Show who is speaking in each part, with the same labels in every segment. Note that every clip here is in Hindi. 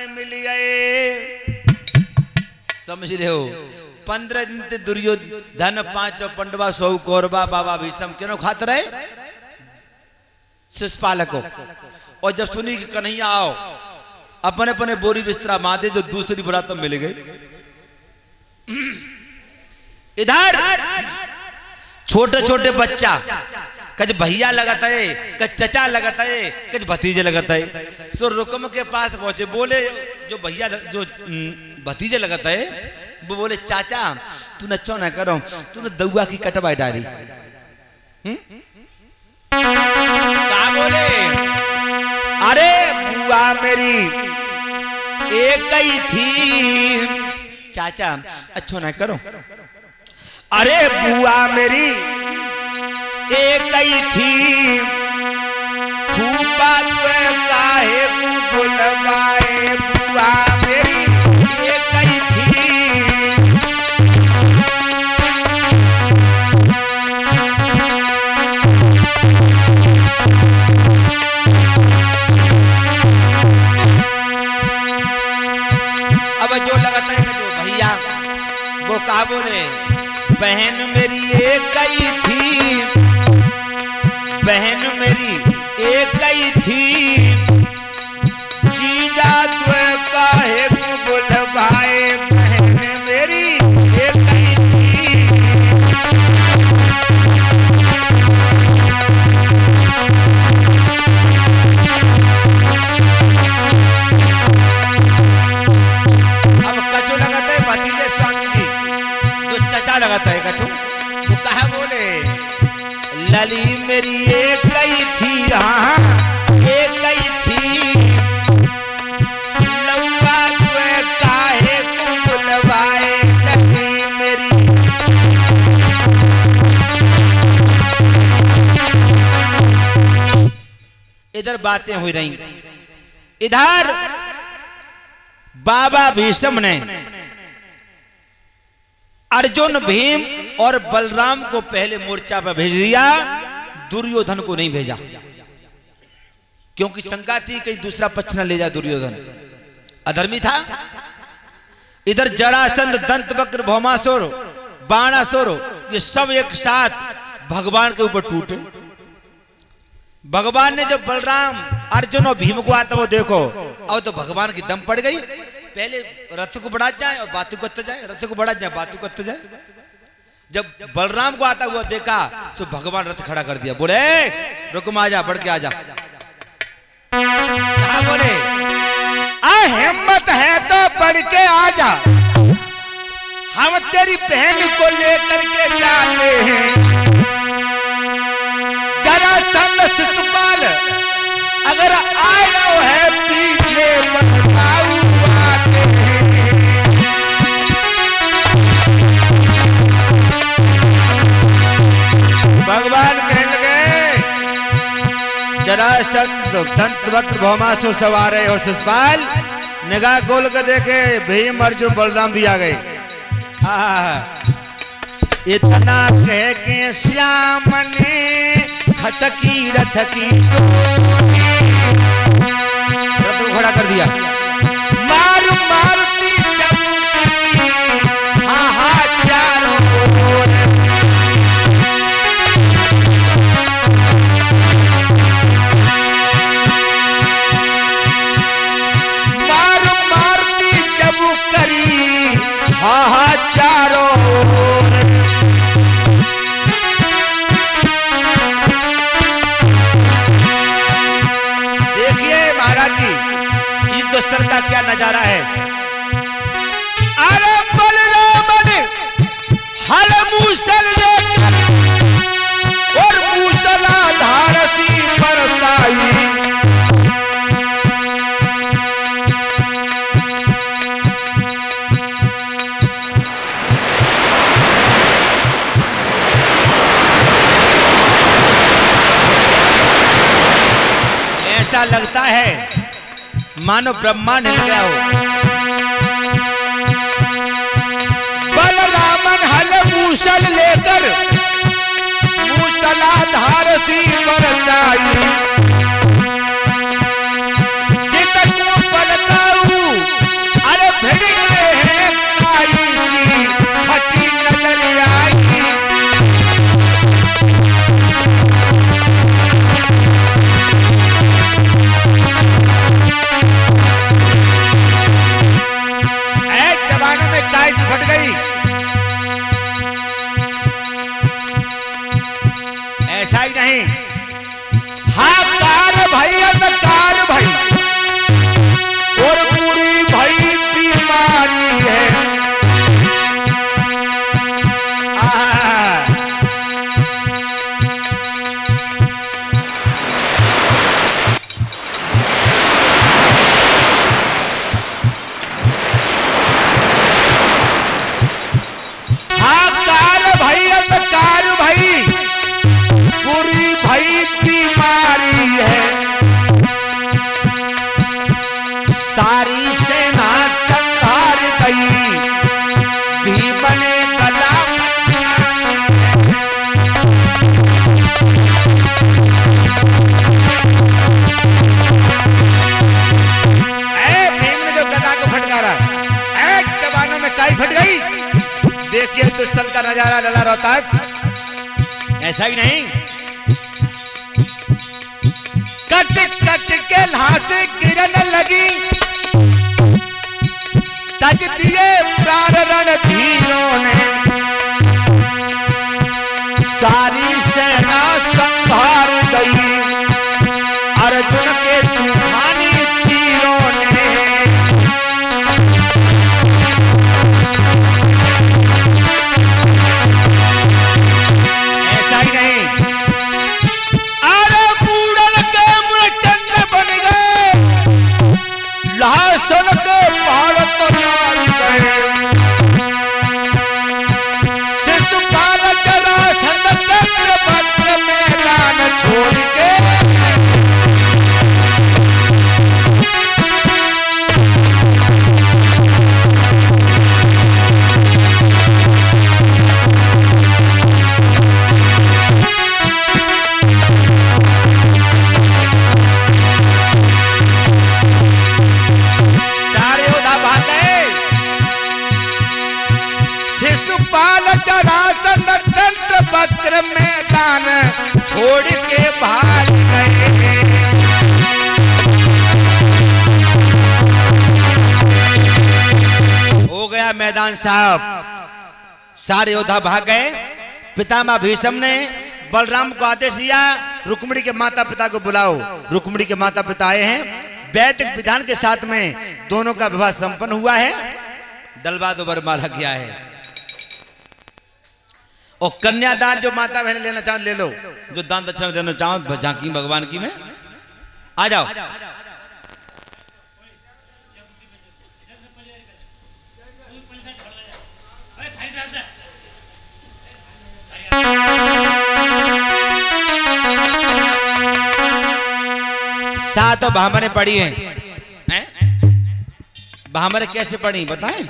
Speaker 1: मिल गए। समझ रहे हो? 15 दिन ते दुर्योधन 5 पंडवा 100 कौरवा बाबा भीष्म क्यों खाते रहे शिषपाल को। और जब सुनी कि कन्हैया आओ अपने अपने बोरी बिस्तरा मादे जो दूसरी बरात मिल गई। इधर छोटे छोटे बच्चा कज भैया लगाता है, कज चचा लगाता है, कज भतीजे लगाता है। सो रुकम के पास पहुंचे, बोले जो भैया जो भतीजे लगाता है वो बोले चाचा तू नचो ना करो, तूने दउआ की कटवाई डाली। क्या बोले? अरे बुआ मेरी एक ही थी। चाचा अच्छो ना करो। अरे बुआ मेरी एक ही थी, फूफा तुए काहे को बुलवाए। बुआ मेरी एक ही थी। अब जो लगाता है जो भैया वो क्या बोले? बहन मेरी एक ही थी, बहन मेरी एक ही थी, जीजा तुए काहे को बुलवाए। बहन मेरी एक ही थी। अब कचो लगाता है भतीजे स्वामी जी, जो चचा लगाता है कचो, वो कहा बोले लली मेरी एक ही थी। हाँ एक ही थी, लौआ तुए काहे को बुलवाए। लली मेरी इधर बातें हुई रही। इधर बाबा भीष्म ने अर्जुन भीम और बलराम को पहले मोर्चा पर भेज दिया, दुर्योधन को नहीं भेजा, क्योंकि शंका थी कहीं दूसरा पक्ष न ले जा। दुर्योधन अधर्मी था। इधर जरासंध, दंतवक्र, भौमासुर, बाणासुर ये सब एक साथ भगवान के ऊपर टूटे। भगवान ने जब बलराम अर्जुन और भीम को आता वो देखो, अब तो भगवान की दम पड़ गई। पहले रथ को बढ़ा जाए और बातों करते जाए, रथ को बढ़ा जाए बातों करते जाए। जब बलराम को आता हुआ देखा तो भगवान रथ खड़ा कर दिया, बोले रुकम आजा, बढ़ के आजा। क्या बोले? हिम्मत है तो बढ़ के आजा, हम तेरी बहन को लेकर के जाते हैं। जरासंध शिशुपाल अगर आया है पीछे बताऊ आते हैं। भगवान कहने लगे जरासंध, दंतवक्र, भौमासुर सवार है और शिशुपाल निगाह खोल कर देखे भीम अर्जुन बलराम भी आ गए। इतना कह के श्याम ने खसकी रथ की रथ को खड़ा कर दिया। मारू मारुति चमकरी हाहाचारों ओर। मारू मारुति चमकरी हाहाचारों ओर। स्तर का क्या नजारा है। अरे बलराम ने हल मूसल लेकर और मूसलाधार सी बरसाई। ऐसा लगता है मानो ब्रह्मांड हिल गया हो। बलरामन हल मूसल लेकर मूसलाधार सी बरसाई। जितको पलकाऊ सारी सेना संहार गई, भीम ने गदा भीम ने जो गदा को फटकारा, एक जवानों में काई फट गई। देखिए दुष्टन का नजारा लला रोहतास, ऐसा ही नहीं, कट कट के लाशें गिरने लगी, तज दिए प्राण रणधीरों ने, सारी सेना संहार गई, अर्जुन के तूफानी तीरों ने। ऐसा ही नहीं, अरे मूड़न के मुड़चंद बन गए, लहसुन के पहाड़ तो नाच गए, शिशुपाल जरासंध तंत्र मैदान छोड़ के, वक्र मैदान छोड़ के भाग गए। हो गया मैदान साहब, सारे योद्धा भाग गए। पितामह भीष्म ने बलराम को आदेश दिया, रुक्मिणी के माता पिता को बुलाओ। रुक्मिणी के माता पिता आए हैं, वैदिक विधान के साथ में दोनों का विवाह संपन्न हुआ है। डलवा दो वरमाला किया है, और कन्यादान जो माता बहन लेना चाहो ले लो, जो दान दक्षिणा देना चाहो झांकी भगवान की में आ जाओ। सात भामरे पढ़ी हैं, भामरे कैसे पढ़ी बताएं?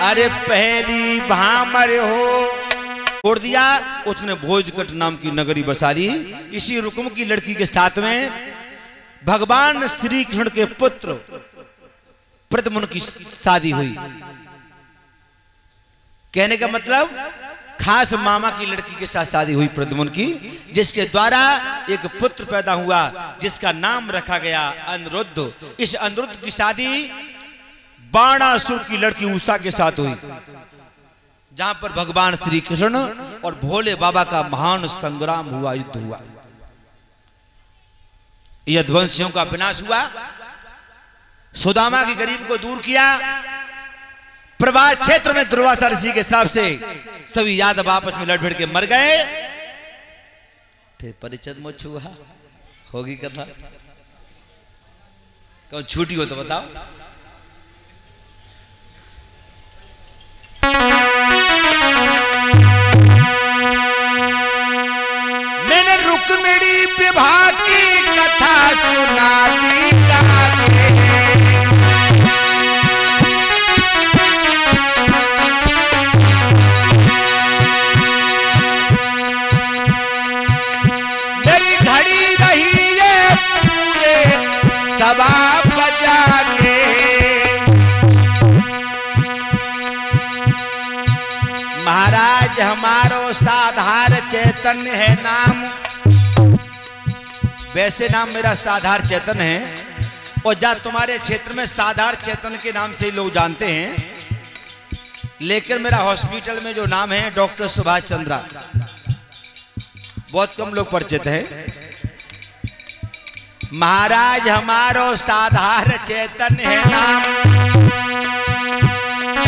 Speaker 1: अरे पहली भामर हो छोड़ दिया, उसने भोजकट नाम की नगरी बसा ली। इसी रुक्म की लड़की के साथ में भगवान श्री कृष्ण के पुत्र प्रद्युम्न की शादी हुई। कहने का मतलब खास मामा की लड़की के साथ शादी हुई प्रद्युम्न की, जिसके द्वारा एक पुत्र पैदा हुआ जिसका नाम रखा गया अनिरुद्ध। इस अनिरुद्ध की शादी बाणासुर की लड़की उषा के साथ हुई, जहां पर भगवान श्री कृष्ण और भोले बाबा का महान संग्राम हुआ, युद्ध हुआ, यदुवंशियों का विनाश हुआ, सुदामा की गरीब को दूर किया। प्रभास क्षेत्र में दुर्वासा ऋषि के हिसाब से सभी यादव आपस में लड़ भिड़ के मर गए। फिर परिचय मोक्ष हुआ, होगी कथा, कौन छूटी हो तो बताओ। मैंने रुक्मिणी विवाह की कथा सुना दी मेरी घड़ी रही है पूरे सभा बजा के। महाराज हमारो साधार चैतन्य है नाम, वैसे नाम मेरा साधार चैतन्य है, और जहाँ तुम्हारे क्षेत्र में साधार चैतन्य के नाम से लोग जानते हैं, लेकिन मेरा हॉस्पिटल में जो नाम है डॉक्टर सुभाष चंद्रा, बहुत कम लोग परिचित हैं। महाराज हमारो साधार चैतन्य है नाम,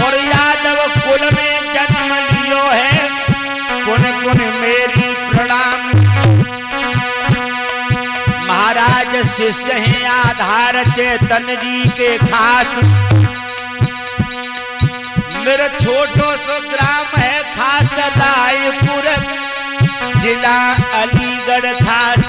Speaker 1: और यादव कुल में जन्म लियो है, पुन पुन मेरी प्रणाम। महाराज शिष्य हैं आधार चैतन्य जी के खास, मेरा छोटो सो ग्राम है खास रायपुर जिला अलीगढ़ खास।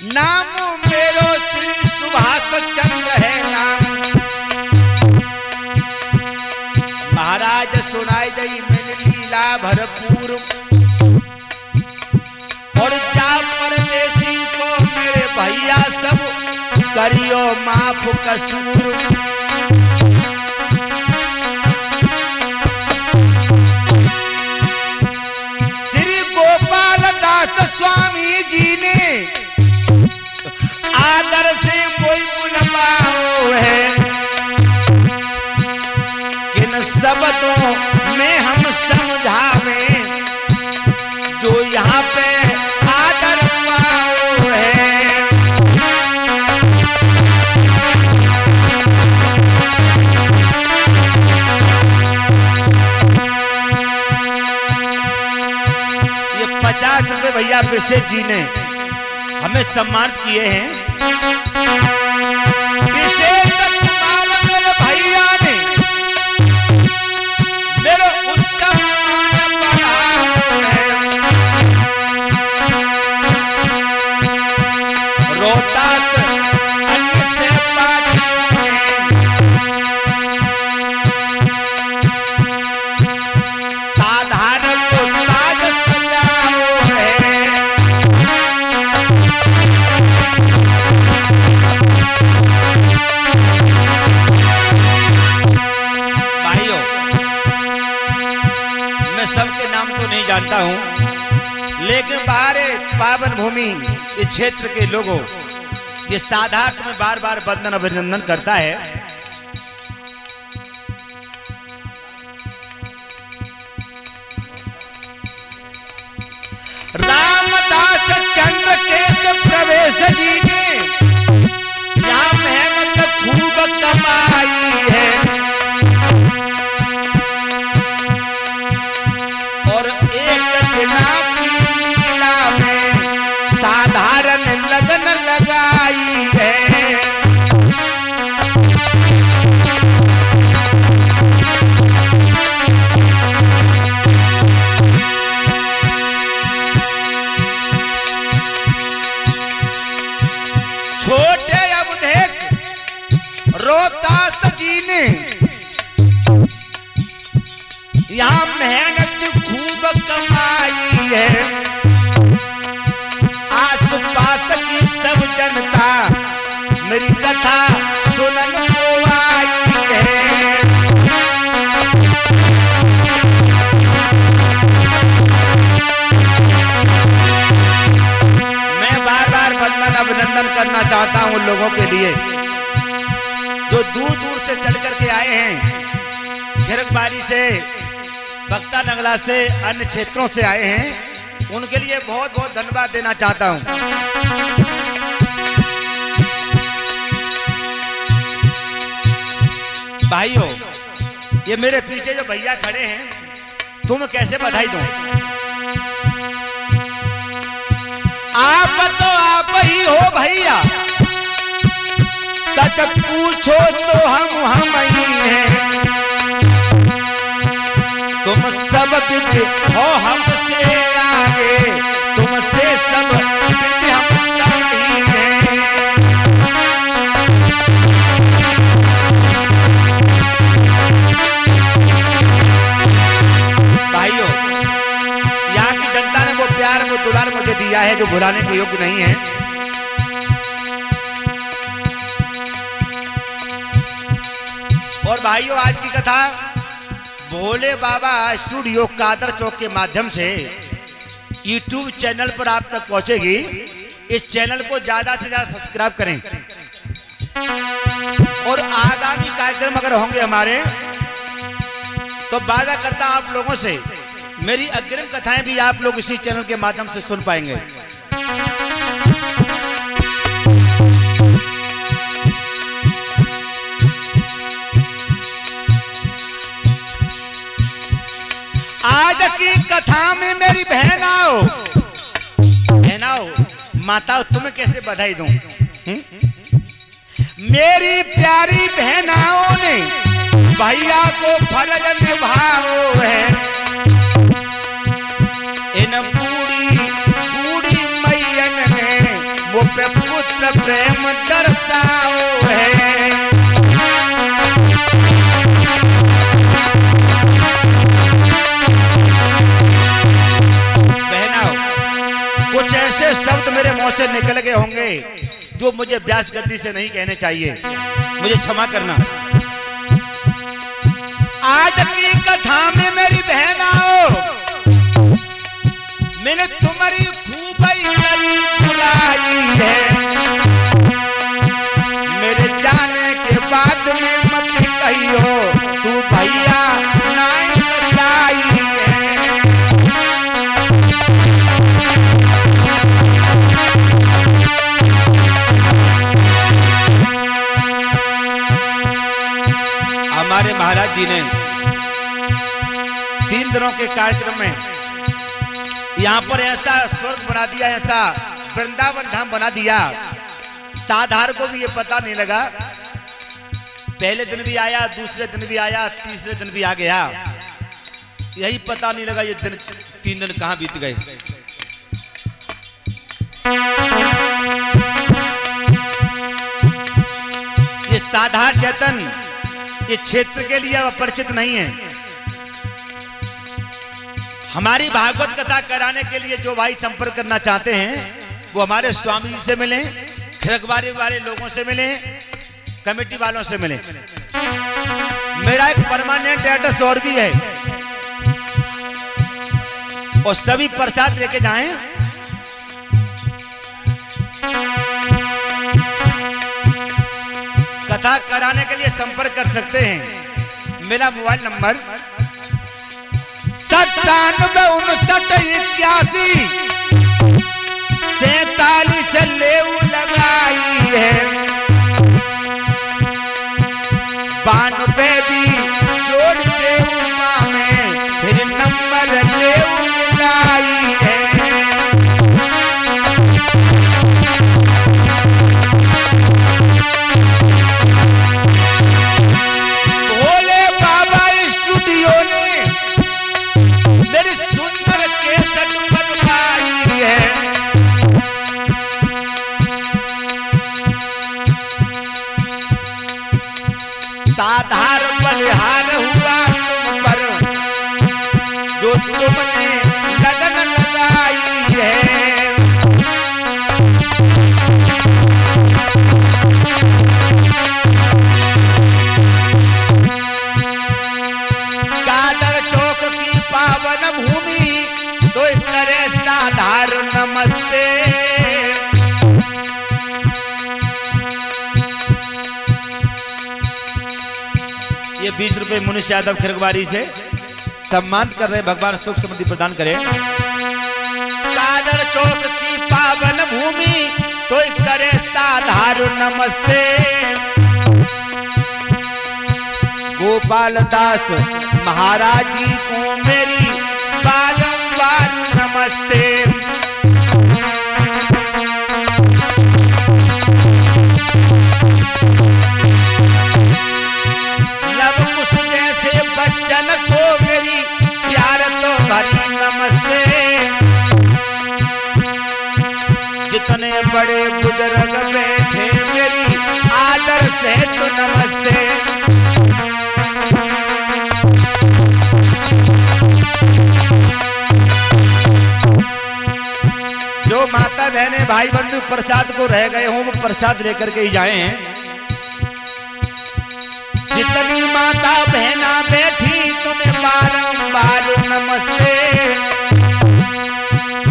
Speaker 1: नाम मेरो श्री सुभाष चंद्र है नाम। महाराज सुनाई दई मेरी लीला भरपूर, और जा परदेसी को मेरे भैया सब करियो माफ कसूर। श्री गोपाल दास स्वामी जी ने आदर से कोई बुलवाओ है, किन शब्दों में हम समझावे जो यहाँ पे आदर पाओ है। ये 50 रुपए भैया विशेष जी ने हमें सम्मानित किए हैं। विशेष सम्मान मेरे भैया ने मेरे उत्तम मान बढ़ाओ है। रोहतास अन्य से पाटियों साधारण को साज सजाओ है। भाइयों, मैं सबके नाम तो नहीं जानता हूं, लेकिन बाहर पावन भूमि इस क्षेत्र के लोगों ये साधारण में बार बार वंदन अभिनंदन करता है। रामदास चंद्र के प्रवेश जी ने यहाँ मेहनत खूब कमाई है, और एक दिना की लीला में साधारण लगन लगाई है। छोटे अवधेश रोहतास जी ने यहाँ मेहनत खूब कमाई है। आस पास की सब जनता मेरी कथा सुनन को आई है। मैं बार बार वंदन अभिनंदन करना चाहता हूं उन लोगों के लिए जो दूर दूर से चल करके आए हैं, खिरकबारी से, बक्ता नगला से, अन्य क्षेत्रों से आए हैं। उनके लिए बहुत बहुत धन्यवाद देना चाहता हूं। भाइयों, ये मेरे पीछे जो भैया खड़े हैं, तुम कैसे बधाई दूं? आप तो आप ही हो भैया, सच पूछो तो हम ही हैं। तुम सब विधि हो हमसे आगे, तुमसे सब विधि हम कम ही हैं। भाइयों, यहाँ की जनता ने वो प्यार, वो दुलार मुझे दिया है जो भुलाने के योग्य नहीं है। और भाइयों, आज की कथा भोले बाबा स्टूडियो कादर चौक के माध्यम से YouTube चैनल पर आप तक पहुंचेगी। इस चैनल को ज्यादा से ज्यादा सब्सक्राइब करें, और आगामी कार्यक्रम अगर होंगे हमारे तो वादा करता हूं आप लोगों से मेरी अग्रिम कथाएं भी आप लोग इसी चैनल के माध्यम से सुन पाएंगे। आज की कथा में मेरी बहनाओं माताओं, तुम्हें कैसे बधाई दूं? मेरी प्यारी बहनाओं ने भैया को फर्ज निभाओ है। इन बूढ़ी मैयन ने मुझ पे पुत्र प्रेम दर्शाओ है। बहनाओ, कुछ ऐसे शब्द मेरे मुंह से निकल गए होंगे जो मुझे व्यास गद्दी से नहीं कहने चाहिए, मुझे क्षमा करना। आज की कथा में मेरी बहनाओ, मैंने तुम्हारी खूब करी बुराई है। मेरे जाने के बाद में मत कहियो तू भैया नाई कसाई है। हमारे महाराज जी ने 3 दिनों के कार्यक्रम में यहाँ पर ऐसा स्वर्ग बना दिया, ऐसा वृंदावन धाम बना दिया, साधार को भी ये पता नहीं लगा। पहले दिन भी आया, दूसरे दिन भी आया, तीसरे दिन भी आ गया, यही पता नहीं लगा ये दिन 3 दिन कहाँ बीत गए। ये साधार चेतन ये क्षेत्र के लिए अपरिचित नहीं है। हमारी भागवत कथा कराने के लिए जो भाई संपर्क करना चाहते हैं वो हमारे स्वामी जी से मिलें, खिरकवारी वाले लोगों से मिलें, कमेटी वालों से मिलें। मेरा एक परमानेंट एड्रेस और भी है, और सभी प्रसाद लेके जाएं। कथा कराने के लिए संपर्क कर सकते हैं। मेरा मोबाइल नंबर 97598147 ले लगाई है। 92 भी जोड़ दे माँ में फिर नंबर ले मिलाई है। भोले बाबा स्टूडियो ने मेरी सुंदर केसट बनवाई है। साधार बलिहार हुआ तुम पर जो तुमने लगन लगाई है। कादर चौक की पावन भूमि तो करे साधार नमस्ते। ये 20 रुपए मुनीष यादव खिरकवारी से सम्मान कर रहे, भगवान सुख समृद्धि प्रदान करे। कादर चौक की पावन भूमि तो करे साधार नमस्ते। गोपाल दास महाराज जी को मेरी बारंबार नमस्ते। लव कुश जैसे बच्चन को मेरी प्यार तो भरी नमस्ते। जितने बड़े बुजुर्ग बैठे मेरी आदर से तो नमस्ते। जो माता बहने भाई बंधु प्रसाद को रह गए हों वो प्रसाद लेकर के ही जाएं। जितनी माता बहना बैठी तुम्हें बारंबार नमस्ते।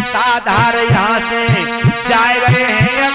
Speaker 1: साधार यहाँ से जा रहे हैं